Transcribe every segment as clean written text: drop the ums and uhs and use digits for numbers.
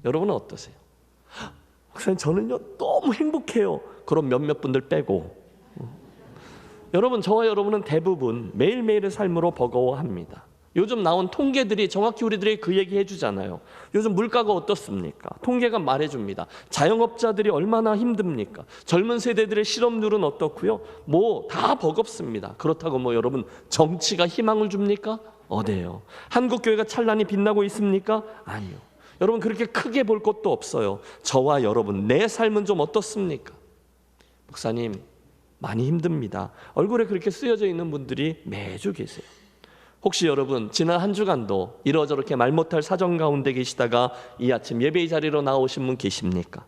여러분은 어떠세요? 목사님 저는요 너무 행복해요. 그럼 몇몇 분들 빼고 여러분, 저와 여러분은 대부분 매일매일의 삶으로 버거워합니다. 요즘 나온 통계들이 정확히 우리들에게 그 얘기 해주잖아요. 요즘 물가가 어떻습니까? 통계가 말해줍니다. 자영업자들이 얼마나 힘듭니까? 젊은 세대들의 실업률은 어떻고요? 뭐 다 버겁습니다. 그렇다고 뭐 여러분 정치가 희망을 줍니까? 어디예요? 한국교회가 찬란히 빛나고 있습니까? 아니요. 여러분 그렇게 크게 볼 것도 없어요. 저와 여러분 내 삶은 좀 어떻습니까? 목사님 많이 힘듭니다. 얼굴에 그렇게 쓰여져 있는 분들이 매주 계세요. 혹시 여러분 지난 한 주간도 이러저렇게 말 못할 사정 가운데 계시다가 이 아침 예배의 자리로 나오신 분 계십니까?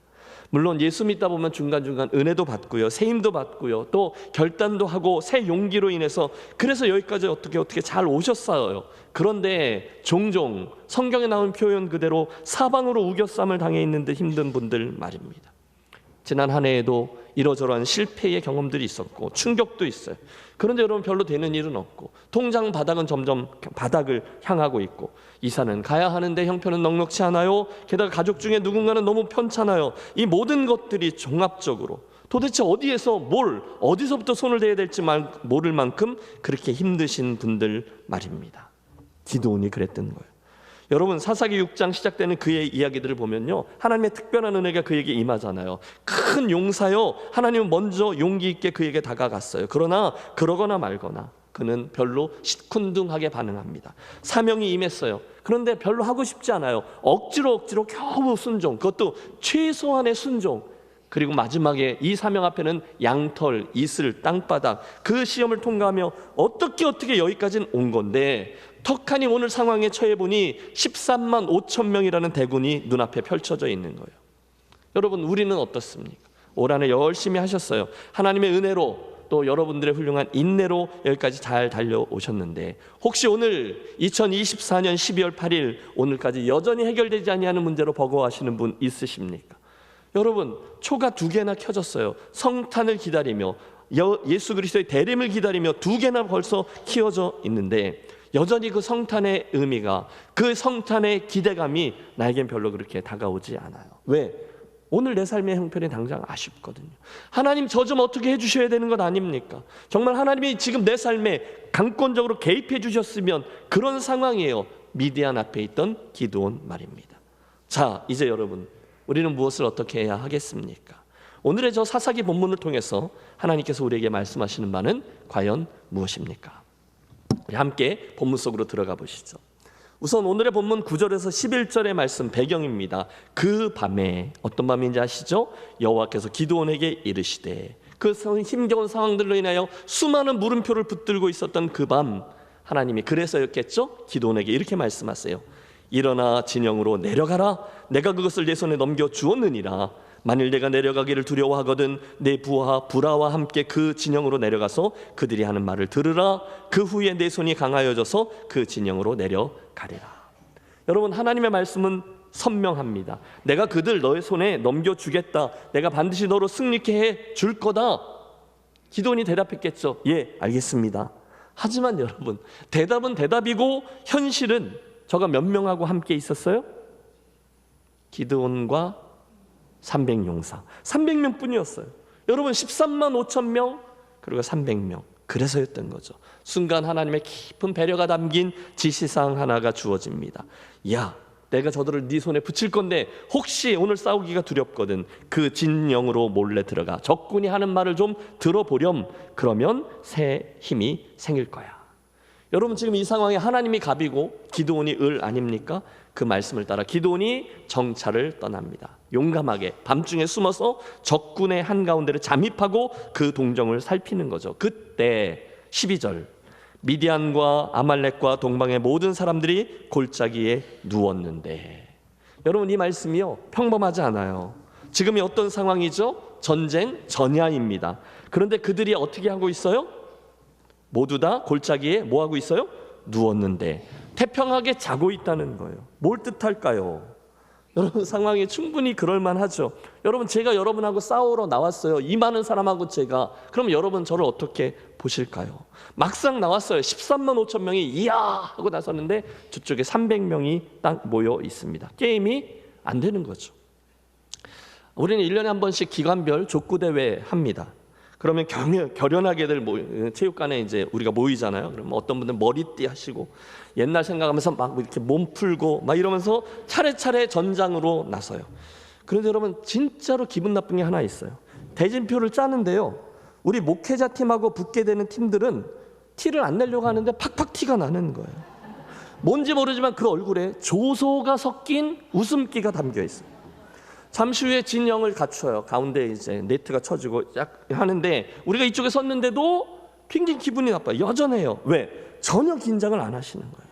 물론 예수 믿다 보면 중간중간 은혜도 받고요, 세임도 받고요, 또 결단도 하고 새 용기로 인해서 그래서 여기까지 어떻게 잘 오셨어요. 그런데 종종 성경에 나온 표현 그대로 사방으로 우겨쌈을 당해 있는 듯 힘든 분들 말입니다. 지난 한 해에도 이러저러한 실패의 경험들이 있었고 충격도 있어요. 그런데 여러분 별로 되는 일은 없고 통장 바닥은 점점 바닥을 향하고 있고 이사는 가야 하는데 형편은 넉넉치 않아요. 게다가 가족 중에 누군가는 너무 편찮아요. 이 모든 것들이 종합적으로 도대체 어디서부터 손을 대야 될지 모를 만큼 그렇게 힘드신 분들 말입니다. 기드온이 그랬던 거예요. 여러분 사사기 6장 시작되는 그의 이야기들을 보면요, 하나님의 특별한 은혜가 그에게 임하잖아요. 큰 용사요, 하나님은 먼저 용기 있게 그에게 다가갔어요. 그러나 그러거나 말거나 그는 별로 시큰둥하게 반응합니다. 사명이 임했어요. 그런데 별로 하고 싶지 않아요. 억지로 겨우 순종, 그것도 최소한의 순종. 그리고 마지막에 이 사명 앞에는 양털, 이슬, 땅바닥 그 시험을 통과하며 어떻게 여기까지는 온 건데 턱하니 오늘 상황에 처해보니 13만 5천 명이라는 대군이 눈앞에 펼쳐져 있는 거예요. 여러분 우리는 어떻습니까? 올 한해 열심히 하셨어요. 하나님의 은혜로 또 여러분들의 훌륭한 인내로 여기까지 잘 달려오셨는데 혹시 오늘 2024년 12월 8일 오늘까지 여전히 해결되지 아니하는 문제로 버거워하시는 분 있으십니까? 여러분 초가 2개나 켜졌어요. 성탄을 기다리며 예수 그리스도의 대림을 기다리며 2개나 벌써 키워져 있는데 여전히 그 성탄의 의미가, 그 성탄의 기대감이 나에겐 별로 그렇게 다가오지 않아요. 왜? 오늘 내 삶의 형편이 당장 아쉽거든요. 하나님 저 좀 어떻게 해주셔야 되는 것 아닙니까? 정말 하나님이 지금 내 삶에 강권적으로 개입해 주셨으면 그런 상황이에요. 미디안 앞에 있던 기드온 말입니다. 자, 이제 여러분 우리는 무엇을 어떻게 해야 하겠습니까? 오늘의 저 사사기 본문을 통해서 하나님께서 우리에게 말씀하시는 바는 과연 무엇입니까? 우리 함께 본문 속으로 들어가 보시죠. 우선 오늘의 본문 9절에서 11절의 말씀 배경입니다. 그 밤에, 어떤 밤인지 아시죠? 여호와께서 기드온에게 이르시되, 그 힘겨운 상황들로 인하여 수많은 물음표를 붙들고 있었던 그 밤, 하나님이 그래서였겠죠? 기드온에게 이렇게 말씀하세요. 일어나 진영으로 내려가라. 내가 그것을 내 손에 넘겨 주었느니라. 만일 내가 내려가기를 두려워하거든 내 부하 부라와 함께 그 진영으로 내려가서 그들이 하는 말을 들으라. 그 후에 내 손이 강하여져서 그 진영으로 내려가리라. 여러분 하나님의 말씀은 선명합니다. 내가 그들 너의 손에 넘겨주겠다. 내가 반드시 너로 승리케 해 줄 거다. 기드온이 대답했겠죠. 예, 알겠습니다. 하지만 여러분 대답은 대답이고 현실은 저가 몇 명하고 함께 있었어요? 기드온과 300용사 300명 뿐이었어요. 여러분 13만 5천 명 그리고 300명. 그래서였던 거죠. 순간 하나님의 깊은 배려가 담긴 지시사항 하나가 주어집니다. 야, 내가 저들을 네 손에 붙일 건데 혹시 오늘 싸우기가 두렵거든 그 진영으로 몰래 들어가 적군이 하는 말을 좀 들어보렴. 그러면 새 힘이 생길 거야. 여러분 지금 이 상황에 하나님이 갑이고 기드온이 을 아닙니까? 그 말씀을 따라 기드온이 정찰을 떠납니다. 용감하게 밤중에 숨어서 적군의 한가운데를 잠입하고 그 동정을 살피는 거죠. 그때 12절 미디안과 아말렉과 동방의 모든 사람들이 골짜기에 누웠는데, 여러분 이 말씀이요 평범하지 않아요. 지금이 어떤 상황이죠? 전쟁 전야입니다. 그런데 그들이 어떻게 하고 있어요? 모두 다 골짜기에 뭐 하고 있어요? 누웠는데 태평하게 자고 있다는 거예요. 뭘 뜻할까요? 여러분 상황이 충분히 그럴만하죠. 여러분 제가 여러분하고 싸우러 나왔어요. 이 많은 사람하고 제가. 그럼 여러분 저를 어떻게 보실까요? 막상 나왔어요. 13만 5천 명이 이야 하고 나섰는데 저쪽에 300명이 딱 모여 있습니다. 게임이 안 되는 거죠. 우리는 1년에 한 번씩 기관별 족구대회 합니다. 그러면 결연하게들 체육관에 이제 우리가 모이잖아요. 그러면 어떤 분들 머리띠 하시고 옛날 생각하면서 막 이렇게 몸 풀고 막 이러면서 차례차례 전장으로 나서요. 그런데 여러분 진짜로 기분 나쁜 게 하나 있어요. 대진표를 짜는데요. 우리 목회자 팀하고 붙게 되는 팀들은 티를 안 내려고 하는데 팍팍 티가 나는 거예요. 뭔지 모르지만 그 얼굴에 조소가 섞인 웃음기가 담겨 있어요. 잠시 후에 진영을 갖춰요. 가운데 이제 네트가 쳐지고 약 하는데 우리가 이쪽에 섰는데도 굉장히 기분이 나빠요. 여전해요. 왜? 전혀 긴장을 안 하시는 거예요.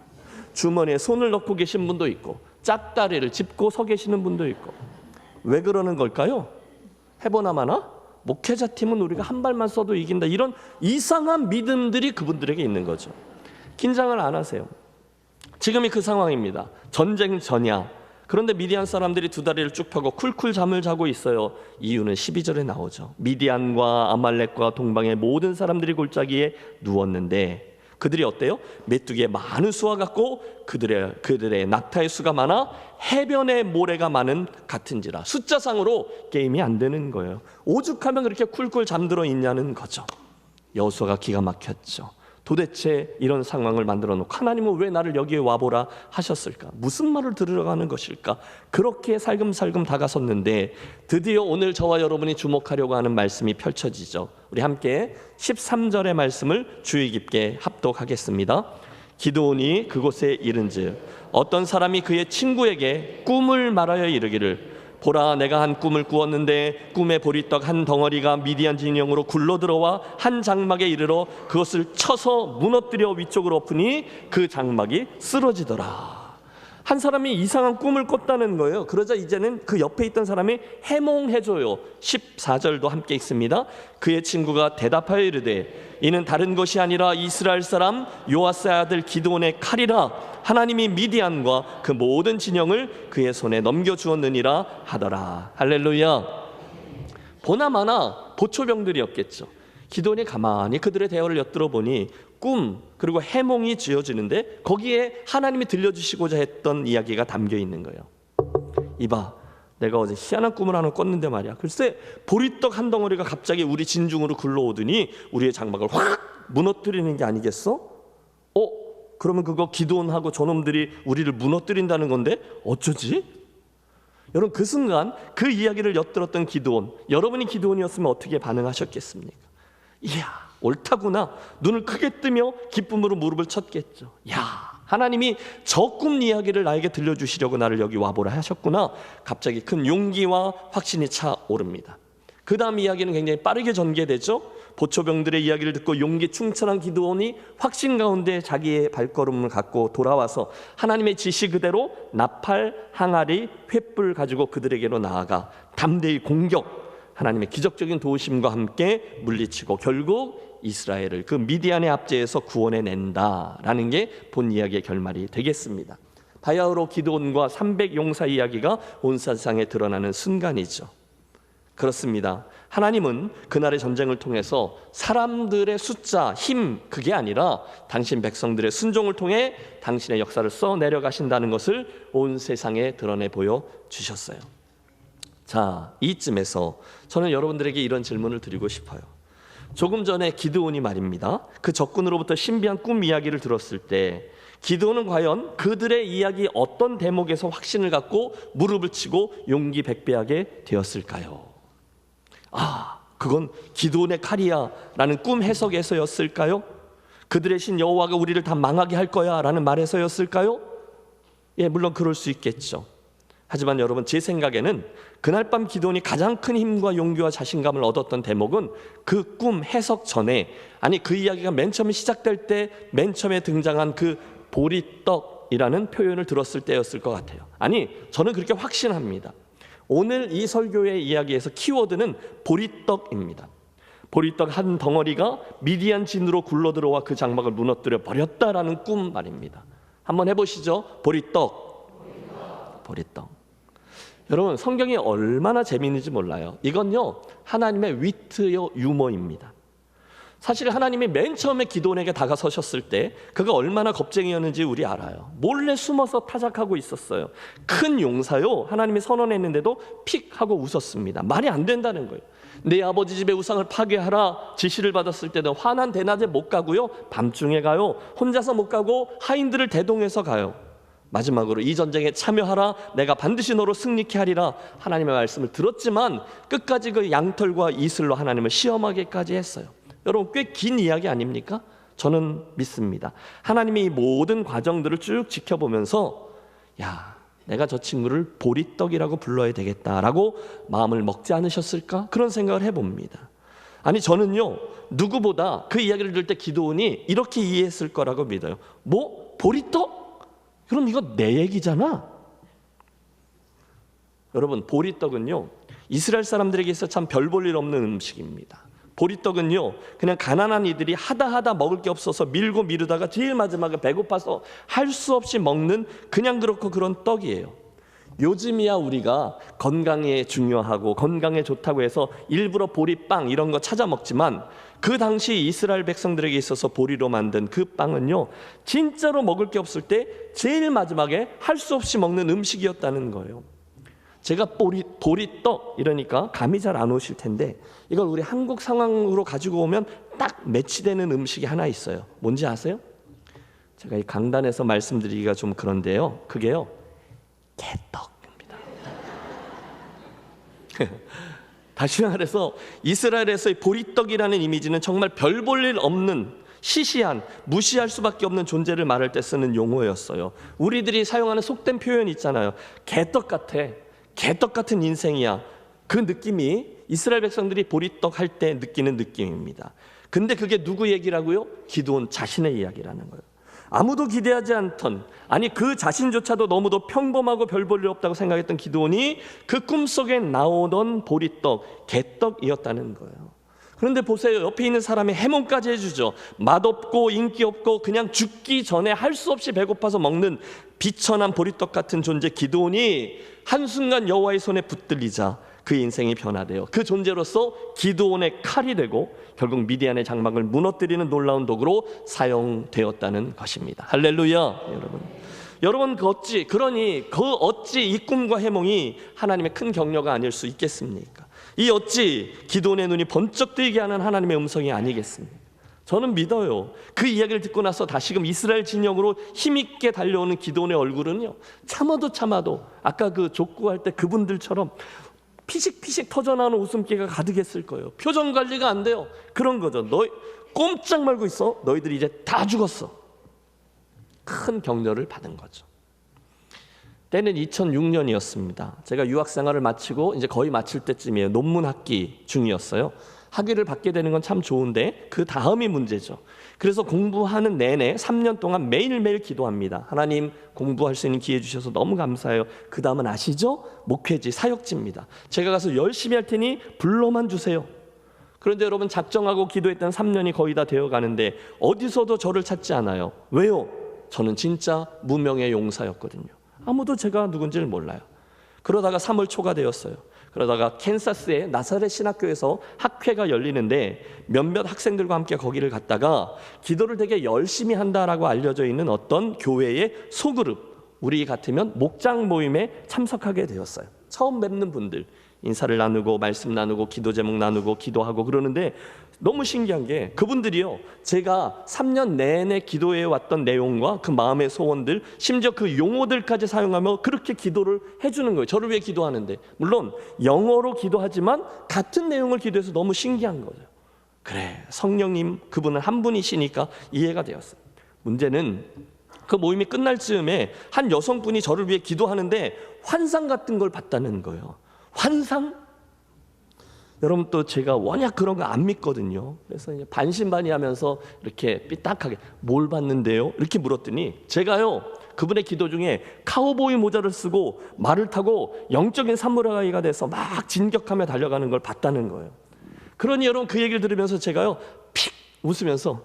주머니에 손을 넣고 계신 분도 있고 짝다리를 짚고 서 계시는 분도 있고. 왜 그러는 걸까요? 해보나 마나? 목회자 팀은 우리가 한 발만 써도 이긴다. 이런 이상한 믿음들이 그분들에게 있는 거죠. 긴장을 안 하세요. 지금이 그 상황입니다. 전쟁 전야. 그런데 미디안 사람들이 두 다리를 쭉 펴고 쿨쿨 잠을 자고 있어요. 이유는 12절에 나오죠. 미디안과 아말렉과 동방의 모든 사람들이 골짜기에 누웠는데 그들이 어때요? 메뚜기의 많은 수와 같고 그들의 낙타의 수가 많아 해변의 모래가 많은 같은지라. 숫자상으로 게임이 안 되는 거예요. 오죽하면 그렇게 쿨쿨 잠들어 있냐는 거죠. 여호수아가 기가 막혔죠. 도대체 이런 상황을 만들어 놓고 하나님은 왜 나를 여기에 와보라 하셨을까? 무슨 말을 들으러가는 것일까? 그렇게 살금살금 다가섰는데 드디어 오늘 저와 여러분이 주목하려고 하는 말씀이 펼쳐지죠. 우리 함께 13절의 말씀을 주의 깊게 합독하겠습니다. 기드온이 그곳에 이른즉 어떤 사람이 그의 친구에게 꿈을 말하여 이르기를 보라, 내가 한 꿈을 꾸었는데 꿈에 보리떡 한 덩어리가 미디안 진영으로 굴러들어와 한 장막에 이르러 그것을 쳐서 무너뜨려 위쪽으로 엎으니 그 장막이 쓰러지더라. 한 사람이 이상한 꿈을 꿨다는 거예요. 그러자 이제는 그 옆에 있던 사람이 해몽해줘요. 14절도 함께 읽습니다. 그의 친구가 대답하여 이르되 이는 다른 것이 아니라 이스라엘 사람 요아스의 아들 기드온의 칼이라. 하나님이 미디안과 그 모든 진영을 그의 손에 넘겨주었느니라 하더라. 할렐루야. 보나마나 보초병들이었겠죠. 기드온이 가만히 그들의 대화를 엿들어 보니 꿈 그리고 해몽이 지어지는데 거기에 하나님이 들려주시고자 했던 이야기가 담겨 있는 거예요. 이봐, 내가 어제 희한한 꿈을 하나 꿨는데 말이야. 글쎄 보리떡 한 덩어리가 갑자기 우리 진중으로 굴러오더니 우리의 장막을 확 무너뜨리는 게 아니겠어? 그러면 그거 기드온하고 저놈들이 우리를 무너뜨린다는 건데 어쩌지? 여러분 그 순간 그 이야기를 엿들었던 기드온, 여러분이 기드온이었으면 어떻게 반응하셨겠습니까? 이야, 옳다구나. 눈을 크게 뜨며 기쁨으로 무릎을 쳤겠죠. 야, 하나님이 저 꿈 이야기를 나에게 들려주시려고 나를 여기 와보라 하셨구나. 갑자기 큰 용기와 확신이 차오릅니다. 그 다음 이야기는 굉장히 빠르게 전개되죠. 보초병들의 이야기를 듣고 용기 충천한 기드온이 확신 가운데 자기의 발걸음을 갖고 돌아와서 하나님의 지시 그대로 나팔, 항아리, 횃불 가지고 그들에게로 나아가 담대히 공격, 하나님의 기적적인 도우심과 함께 물리치고 결국 이스라엘을 그 미디안의 압제에서 구원해낸다라는 게 본 이야기의 결말이 되겠습니다. 바야흐로 기드온과 300용사 이야기가 온 세상에 드러나는 순간이죠. 그렇습니다. 하나님은 그날의 전쟁을 통해서 사람들의 숫자, 힘 그게 아니라 당신 백성들의 순종을 통해 당신의 역사를 써 내려가신다는 것을 온 세상에 드러내 보여주셨어요. 자, 이쯤에서 저는 여러분들에게 이런 질문을 드리고 싶어요. 조금 전에 기드온이 말입니다. 그 적군으로부터 신비한 꿈 이야기를 들었을 때 기드온은 과연 그들의 이야기 어떤 대목에서 확신을 갖고 무릎을 치고 용기 백배하게 되었을까요? 그건 기드온의 칼이야 라는 꿈 해석에서였을까요? 그들의 신 여호와가 우리를 다 망하게 할 거야 라는 말에서였을까요? 예, 물론 그럴 수 있겠죠. 하지만 여러분 제 생각에는 그날 밤 기드온이 가장 큰 힘과 용기와 자신감을 얻었던 대목은 그 꿈 해석 전에, 아니 그 이야기가 맨 처음에 시작될 때 맨 처음에 등장한 그 보리떡이라는 표현을 들었을 때였을 것 같아요. 아니 저는 그렇게 확신합니다. 오늘 이 설교의 이야기에서 키워드는 보리떡입니다. 보리떡 한 덩어리가 미디안 진으로 굴러들어와 그 장막을 무너뜨려 버렸다라는 꿈 말입니다. 한번 해보시죠. 보리떡. 여러분 성경이 얼마나 재미있는지 몰라요. 이건요 하나님의 위트요 유머입니다. 사실 하나님이 맨 처음에 기드온에게 다가서셨을 때 그가 얼마나 겁쟁이였는지 우리 알아요. 몰래 숨어서 타작하고 있었어요. 큰 용사요, 하나님이 선언했는데도 픽 하고 웃었습니다. 말이 안 된다는 거예요. 내 아버지 집의 우상을 파괴하라 지시를 받았을 때는 환한 대낮에 못 가고요, 밤중에 가요. 혼자서 못 가고 하인들을 대동해서 가요. 마지막으로 이 전쟁에 참여하라, 내가 반드시 너로 승리케 하리라. 하나님의 말씀을 들었지만 끝까지 그 양털과 이슬로 하나님을 시험하기까지 했어요. 여러분, 꽤 긴 이야기 아닙니까? 저는 믿습니다. 하나님이 이 모든 과정들을 쭉 지켜보면서 야, 내가 저 친구를 보리떡이라고 불러야 되겠다라고 마음을 먹지 않으셨을까? 그런 생각을 해봅니다. 아니, 저는요, 누구보다 그 이야기를 들을 때 기드온이 이렇게 이해했을 거라고 믿어요. 뭐? 보리떡? 그럼 이거 내 얘기잖아. 여러분, 보리떡은요, 이스라엘 사람들에게 있어 참 별 볼 일 없는 음식입니다. 보리떡은요, 그냥 가난한 이들이 하다 먹을 게 없어서 밀고 미루다가 제일 마지막에 배고파서 할 수 없이 먹는 그냥 그렇고 그런 떡이에요. 요즘이야 우리가 건강에 중요하고 건강에 좋다고 해서 일부러 보리빵 이런 거 찾아 먹지만 그 당시 이스라엘 백성들에게 있어서 보리로 만든 그 빵은요, 진짜로 먹을 게 없을 때 제일 마지막에 할 수 없이 먹는 음식이었다는 거예요. 제가 보리떡 이러니까 감이 잘 안 오실 텐데 이걸 우리 한국 상황으로 가지고 오면 딱 매치되는 음식이 하나 있어요. 뭔지 아세요? 제가 이 강단에서 말씀드리기가 좀 그런데요, 그게요, 개떡입니다. 다시 말해서 이스라엘에서의 보리떡이라는 이미지는 정말 별 볼 일 없는 시시한, 무시할 수밖에 없는 존재를 말할 때 쓰는 용어였어요. 우리들이 사용하는 속된 표현 있잖아요. 개떡 같아, 개떡 같은 인생이야. 그 느낌이 이스라엘 백성들이 보리떡 할 때 느끼는 느낌입니다. 근데 그게 누구 얘기라고요? 기드온 자신의 이야기라는 거예요. 아무도 기대하지 않던, 아니 그 자신조차도 너무도 평범하고 별 볼 일 없다고 생각했던 기드온이 그 꿈속에 나오던 보리떡, 개떡이었다는 거예요. 그런데 보세요, 옆에 있는 사람이 해몽까지 해주죠. 맛없고 인기 없고 그냥 죽기 전에 할 수 없이 배고파서 먹는 비천한 보리떡 같은 존재 기드온이 한순간 여호와의 손에 붙들리자 그 인생이 변화돼요. 그 존재로서 기드온의 칼이 되고 결국 미디안의 장막을 무너뜨리는 놀라운 도구로 사용되었다는 것입니다. 할렐루야. 여러분 그러니 어찌 이 꿈과 해몽이 하나님의 큰 격려가 아닐 수 있겠습니까? 이 어찌 기드온의 눈이 번쩍 뜨이게 하는 하나님의 음성이 아니겠습니까? 저는 믿어요. 그 이야기를 듣고 나서 다시금 이스라엘 진영으로 힘있게 달려오는 기드온의 얼굴은요, 참아도 아까 그 족구할 때 그분들처럼 피식피식 터져나오는 웃음기가 가득했을 거예요. 표정 관리가 안 돼요. 그런 거죠. 너희 꼼짝 말고 있어. 너희들이 이제 다 죽었어. 큰 격려를 받은 거죠. 때는 2006년이었습니다. 제가 유학생활을 마치고 이제 거의 마칠 때쯤이에요. 논문 학기 중이었어요. 학위를 받게 되는 건 참 좋은데 그 다음이 문제죠. 그래서 공부하는 내내 3년 동안 매일매일 기도합니다. 하나님, 공부할 수 있는 기회 주셔서 너무 감사해요. 그 다음은 아시죠? 목회지, 사역지입니다. 제가 가서 열심히 할 테니 불러만 주세요. 그런데 여러분, 작정하고 기도했던 3년이 거의 다 되어가는데 어디서도 저를 찾지 않아요. 왜요? 저는 진짜 무명의 용사였거든요. 아무도 제가 누군지를 몰라요. 그러다가 3월 초가 되었어요. 그러다가 캔사스의 나사렛 신학교에서 학회가 열리는데 몇몇 학생들과 함께 거기를 갔다가 기도를 되게 열심히 한다라고 알려져 있는 어떤 교회의 소그룹, 우리 같으면 목장 모임에 참석하게 되었어요. 처음 뵙는 분들, 인사를 나누고 말씀 나누고 기도 제목 나누고 기도하고 그러는데 너무 신기한 게 그분들이요, 제가 3년 내내 기도해 왔던 내용과 그 마음의 소원들, 심지어 그 용어들까지 사용하며 그렇게 기도를 해주는 거예요. 저를 위해 기도하는데, 물론 영어로 기도하지만 같은 내용을 기도해서 너무 신기한 거죠. 그래, 성령님 그분은 한 분이시니까 이해가 되었어요. 문제는 그 모임이 끝날 즈음에 한 여성분이 저를 위해 기도하는데 환상 같은 걸 봤다는 거예요. 환상? 여러분, 또 제가 워낙 그런 거 안 믿거든요. 그래서 이제 반신반의하면서 이렇게 삐딱하게 뭘 봤는데요? 이렇게 물었더니 제가요, 그분의 기도 중에 카우보이 모자를 쓰고 말을 타고 영적인 사무라이가 돼서 막 진격하며 달려가는 걸 봤다는 거예요. 그러니 여러분, 그 얘기를 들으면서 제가요 픽 웃으면서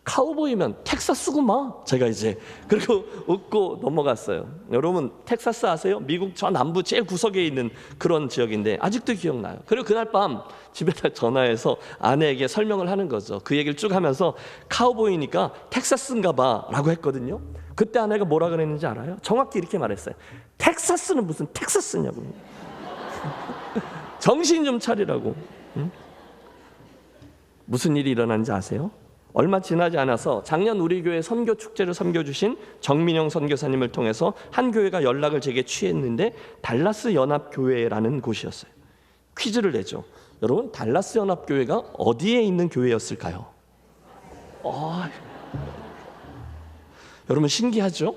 카우보이면 텍사스구만. 제가 이제 그리고 웃고 넘어갔어요. 여러분 텍사스 아세요? 미국 저 남부 제일 구석에 있는 그런 지역인데 아직도 기억나요. 그리고 그날 밤 집에다 전화해서 아내에게 설명을 하는 거죠. 그 얘기를 쭉 하면서 카우보이니까 텍사스인가 봐 라고 했거든요. 그때 아내가 뭐라 그랬는지 알아요? 정확히 이렇게 말했어요. 텍사스는 무슨 텍사스냐고. 정신 좀 차리라고. 응? 무슨 일이 일어난지 아세요? 얼마 지나지 않아서 작년 우리 교회 선교 축제를 섬겨주신 정민영 선교사님을 통해서 한 교회가 연락을 제게 취했는데 달라스 연합교회라는 곳이었어요. 퀴즈를 내죠. 여러분 달라스 연합교회가 어디에 있는 교회였을까요? 여러분 신기하죠?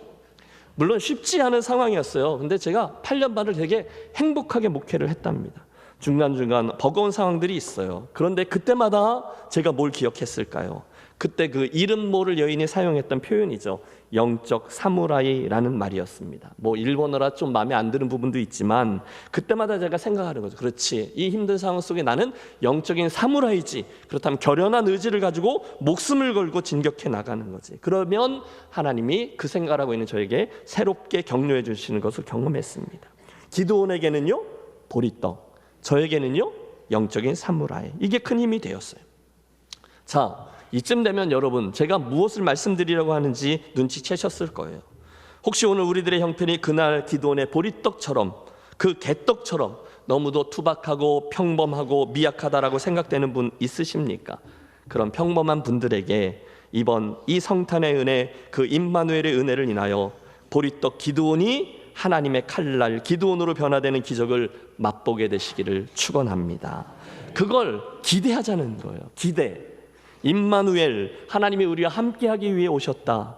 물론 쉽지 않은 상황이었어요. 근데 제가 8년 반을 되게 행복하게 목회를 했답니다. 중간중간 버거운 상황들이 있어요. 그런데 그때마다 제가 뭘 기억했을까요? 그때 그 이름 모를 여인이 사용했던 표현이죠. 영적 사무라이라는 말이었습니다. 뭐 일본어라 좀 마음에 안 드는 부분도 있지만 그때마다 제가 생각하는 거죠. 그렇지, 이 힘든 상황 속에 나는 영적인 사무라이지. 그렇다면 결연한 의지를 가지고 목숨을 걸고 진격해 나가는 거지. 그러면 하나님이 그 생각을 하고 있는 저에게 새롭게 격려해 주시는 것을 경험했습니다. 기드온에게는요 보리떡, 저에게는요 영적인 사무라이. 이게 큰 힘이 되었어요. 자, 이쯤 되면 여러분 제가 무엇을 말씀드리려고 하는지 눈치채셨을 거예요. 혹시 오늘 우리들의 형편이 그날 기드온의 보리떡처럼, 그 개떡처럼 너무도 투박하고 평범하고 미약하다라고 생각되는 분 있으십니까? 그런 평범한 분들에게 이번 이 성탄의 은혜, 그 임마누엘의 은혜를 인하여 보리떡 기드온이 하나님의 칼날 기드온으로 변화되는 기적을 맛보게 되시기를 축원합니다. 그걸 기대하자는 거예요. 기대. 임마누엘, 하나님이 우리와 함께하기 위해 오셨다.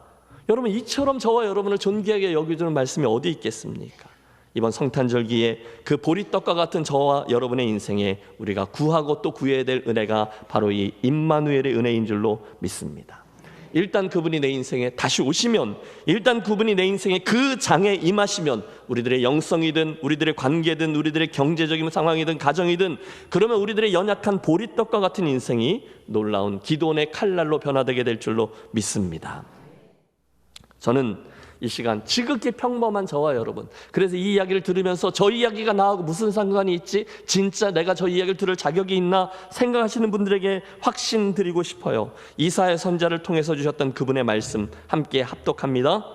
여러분 이처럼 저와 여러분을 존귀하게 여겨주는 말씀이 어디 있겠습니까? 이번 성탄절기에 그 보리떡과 같은 저와 여러분의 인생에 우리가 구하고 또 구해야 될 은혜가 바로 이 임마누엘의 은혜인 줄로 믿습니다. 일단 그분이 내 인생에 다시 오시면, 일단 그분이 내 인생에 그 장에 임하시면 우리들의 영성이든 우리들의 관계든 우리들의 경제적인 상황이든 가정이든, 그러면 우리들의 연약한 보리떡과 같은 인생이 놀라운 기드온의 칼날로 변화되게 될 줄로 믿습니다. 저는 이 시간 지극히 평범한 저와 여러분, 그래서 이 이야기를 들으면서 저 이야기가 나하고 무슨 상관이 있지? 진짜 내가 저 이야기를 들을 자격이 있나? 생각하시는 분들에게 확신드리고 싶어요. 이사야 선지자를 통해서 주셨던 그분의 말씀 함께 합독합니다.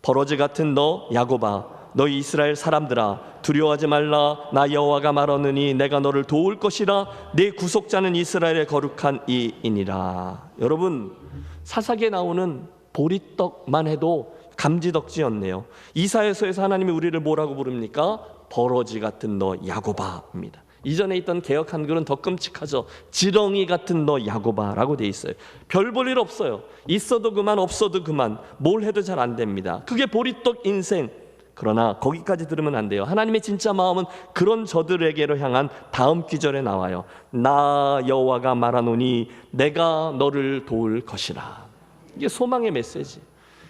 버러지 같은 너 야곱아, 너희 이스라엘 사람들아, 두려워하지 말라. 나 여호와가 말하느니 내가 너를 도울 것이라. 내 구속자는 이스라엘의 거룩한 이이니라. 여러분 사사기에 나오는 보리떡만 해도 감지덕지였네요. 이사야서에서 하나님이 우리를 뭐라고 부릅니까? 버러지 같은 너 야곱아입니다. 이전에 있던 개역 한글은 더 끔찍하죠. 지렁이 같은 너 야곱아라고 돼 있어요. 별 볼 일 없어요. 있어도 그만 없어도 그만, 뭘 해도 잘 안 됩니다. 그게 보리떡 인생. 그러나 거기까지 들으면 안 돼요. 하나님의 진짜 마음은 그런 저들에게로 향한 다음 귀절에 나와요. 나 여호와가 말하노니 내가 너를 도울 것이라. 이게 소망의 메시지.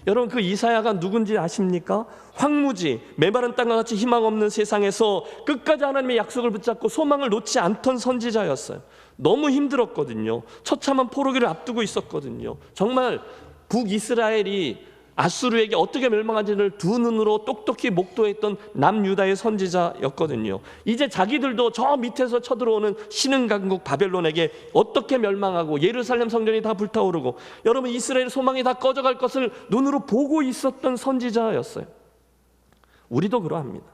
여러분 그 이사야가 누군지 아십니까? 황무지, 메마른 땅과 같이 희망 없는 세상에서 끝까지 하나님의 약속을 붙잡고 소망을 놓지 않던 선지자였어요. 너무 힘들었거든요. 처참한 포로기를 앞두고 있었거든요. 정말 북이스라엘이 아수르에게 어떻게 멸망한지를 두 눈으로 똑똑히 목도했던 남유다의 선지자였거든요. 이제 자기들도 저 밑에서 쳐들어오는 신흥강국 바벨론에게 어떻게 멸망하고 예루살렘 성전이 다 불타오르고 여러분 이스라엘 소망이 다 꺼져갈 것을 눈으로 보고 있었던 선지자였어요. 우리도 그러합니다.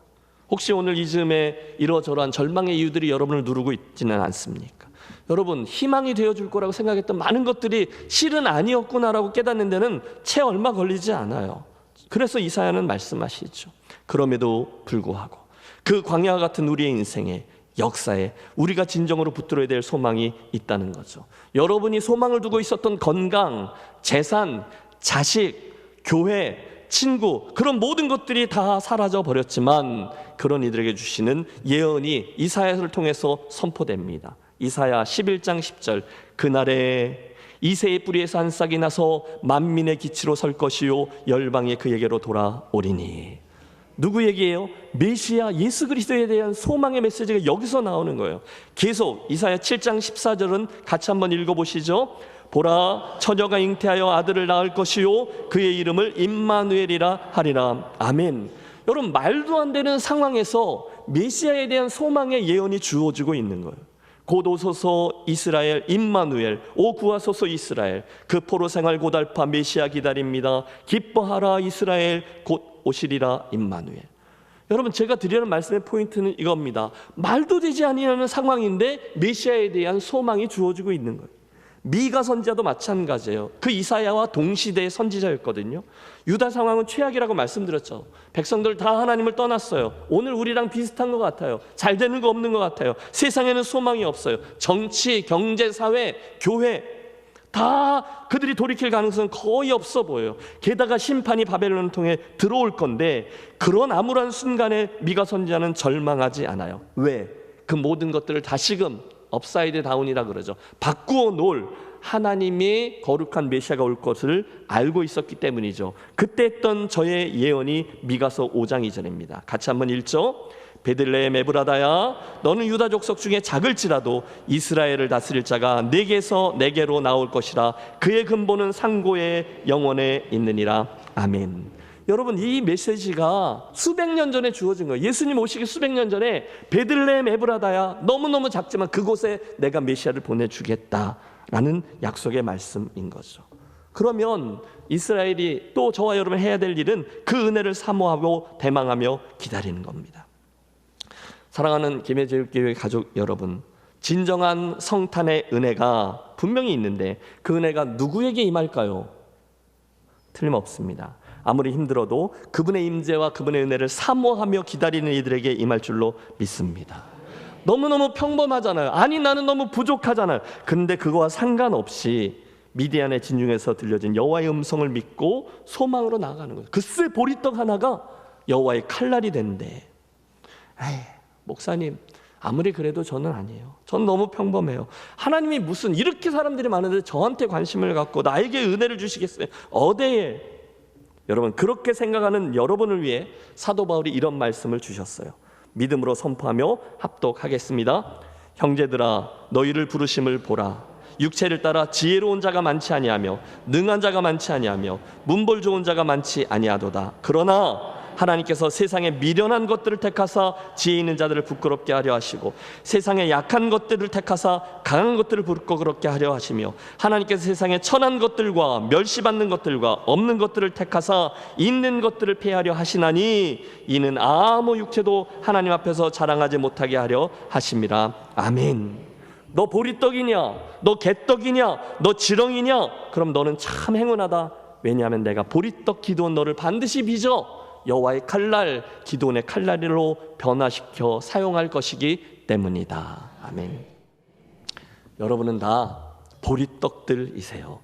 혹시 오늘 이 즈음에 이러저러한 절망의 이유들이 여러분을 누르고 있지는 않습니까? 여러분 희망이 되어줄 거라고 생각했던 많은 것들이 실은 아니었구나라고 깨닫는 데는 채 얼마 걸리지 않아요. 그래서 이사야는 말씀하시죠. 그럼에도 불구하고 그 광야 같은 우리의 인생에, 역사에 우리가 진정으로 붙들어야 될 소망이 있다는 거죠. 여러분이 소망을 두고 있었던 건강, 재산, 자식, 교회, 친구, 그런 모든 것들이 다 사라져 버렸지만 그런 이들에게 주시는 예언이 이사야를 통해서 선포됩니다. 이사야 11장 10절 그날에 이새의 뿌리에서 한 싹이 나서 만민의 기치로 설 것이요 열방이 그에게로 돌아오리니. 누구 얘기예요? 메시아 예수 그리스도에 대한 소망의 메시지가 여기서 나오는 거예요. 계속 이사야 7장 14절은 같이 한번 읽어보시죠. 보라, 처녀가 잉태하여 아들을 낳을 것이요 그의 이름을 임마누엘이라 하리라. 아멘. 여러분, 말도 안 되는 상황에서 메시아에 대한 소망의 예언이 주어지고 있는 거예요. 곧 오소서 이스라엘 임마누엘, 오 구하소서 이스라엘, 그 포로 생활 고달파 메시아 기다립니다. 기뻐하라 이스라엘, 곧 오시리라 임마누엘. 여러분, 제가 드리는 말씀의 포인트는 이겁니다. 말도 되지 아니하는 상황인데 메시아에 대한 소망이 주어지고 있는 거예요. 미가 선지자도 마찬가지예요. 그 이사야와 동시대의 선지자였거든요. 유다 상황은 최악이라고 말씀드렸죠. 백성들 다 하나님을 떠났어요. 오늘 우리랑 비슷한 것 같아요. 잘 되는 거 없는 것 같아요. 세상에는 소망이 없어요. 정치, 경제, 사회, 교회 다 그들이 돌이킬 가능성은 거의 없어 보여요. 게다가 심판이 바벨론을 통해 들어올 건데, 그런 암울한 순간에 미가 선지자는 절망하지 않아요. 왜? 그 모든 것들을 다시금 업사이드 다운이라 그러죠. 바꾸어 놓을 하나님의 거룩한 메시아가 올 것을 알고 있었기 때문이죠. 그때 했던 저의 예언이 미가서 5장 2절입니다. 같이 한번 읽죠. 베들레헴 에브라다야, 너는 유다 족속 중에 작을지라도 이스라엘을 다스릴 자가 내게서 내게로 나올 것이라. 그의 근본은 상고의 영원에 있느니라. 아멘. 여러분, 이 메시지가 수백 년 전에 주어진 거예요. 예수님 오시기 수백 년 전에 베들레헴 에브라다야, 너무너무 작지만 그곳에 내가 메시아를 보내주겠다라는 약속의 말씀인 거죠. 그러면 이스라엘이 또 저와 여러분 해야 될 일은 그 은혜를 사모하고 대망하며 기다리는 겁니다. 사랑하는 김해제일교회 가족 여러분, 진정한 성탄의 은혜가 분명히 있는데 그 은혜가 누구에게 임할까요? 틀림없습니다. 아무리 힘들어도 그분의 임재와 그분의 은혜를 사모하며 기다리는 이들에게 임할 줄로 믿습니다. 너무너무 평범하잖아요. 아니, 나는 너무 부족하잖아요. 근데 그거와 상관없이 미디안의 진중에서 들려진 여호와의 음성을 믿고 소망으로 나아가는 거예요. 글쎄, 보리떡 하나가 여호와의 칼날이 된대. 에이, 목사님, 아무리 그래도 저는 아니에요. 전 너무 평범해요. 하나님이 무슨 이렇게 사람들이 많은데 저한테 관심을 갖고 나에게 은혜를 주시겠어요? 어디에? 여러분, 그렇게 생각하는 여러분을 위해 사도 바울이 이런 말씀을 주셨어요. 믿음으로 선포하며 합독하겠습니다. 형제들아, 너희를 부르심을 보라. 육체를 따라 지혜로운 자가 많지 아니하며 능한 자가 많지 아니하며 문벌 좋은 자가 많지 아니하도다. 그러나 하나님께서 세상에 미련한 것들을 택하사 지혜 있는 자들을 부끄럽게 하려 하시고, 세상에 약한 것들을 택하사 강한 것들을 부끄럽게 하려 하시며, 하나님께서 세상에 천한 것들과 멸시받는 것들과 없는 것들을 택하사 있는 것들을 폐하려 하시나니 이는 아무 육체도 하나님 앞에서 자랑하지 못하게 하려 하심이라. 아멘. 너 보리떡이냐? 너 개떡이냐? 너 지렁이냐? 그럼 너는 참 행운하다. 왜냐하면 내가 보리떡 기도원 너를 반드시 빚어 여호와의 칼날, 기도원의 칼날로 변화시켜 사용할 것이기 때문이다. 아멘. 여러분은 다 보리떡들이세요.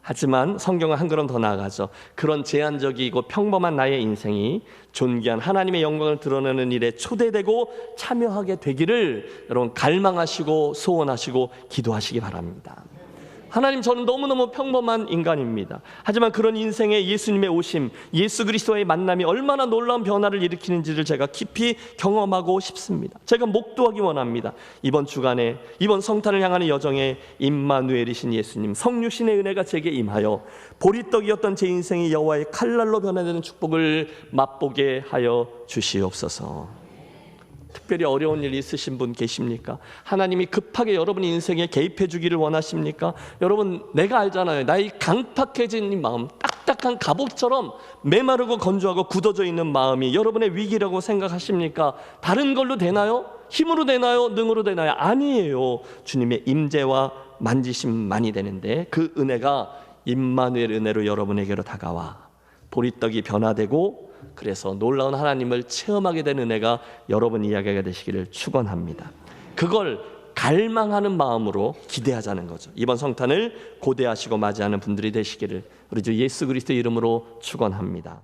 하지만 성경은 한 걸음 더 나아가죠. 그런 제한적이고 평범한 나의 인생이 존귀한 하나님의 영광을 드러내는 일에 초대되고 참여하게 되기를 여러분 갈망하시고 소원하시고 기도하시기 바랍니다. 하나님, 저는 너무너무 평범한 인간입니다. 하지만 그런 인생에 예수님의 오심, 예수 그리스도의 만남이 얼마나 놀라운 변화를 일으키는지를 제가 깊이 경험하고 싶습니다. 제가 목도하기 원합니다. 이번 주간에, 이번 성탄을 향하는 여정에 임마누엘이신 예수님, 성육신의 은혜가 제게 임하여 보리떡이었던 제 인생이 여호와의 칼날로 변화되는 축복을 맛보게 하여 주시옵소서. 특별히 어려운 일 있으신 분 계십니까? 하나님이 급하게 여러분 인생에 개입해 주기를 원하십니까? 여러분, 내가 알잖아요. 나의 강팍해진 이 마음, 딱딱한 갑옷처럼 메마르고 건조하고 굳어져 있는 마음이 여러분의 위기라고 생각하십니까? 다른 걸로 되나요? 힘으로 되나요? 능으로 되나요? 아니에요. 주님의 임재와 만지심만이 되는데, 그 은혜가 임마누엘 은혜로 여러분에게로 다가와 보리떡이 변화되고, 그래서 놀라운 하나님을 체험하게 된 은혜가 여러분 이야기가 되시기를 축원합니다. 그걸 갈망하는 마음으로 기대하자는 거죠. 이번 성탄을 고대하시고 맞이하는 분들이 되시기를 우리 주 예수 그리스도 이름으로 축원합니다.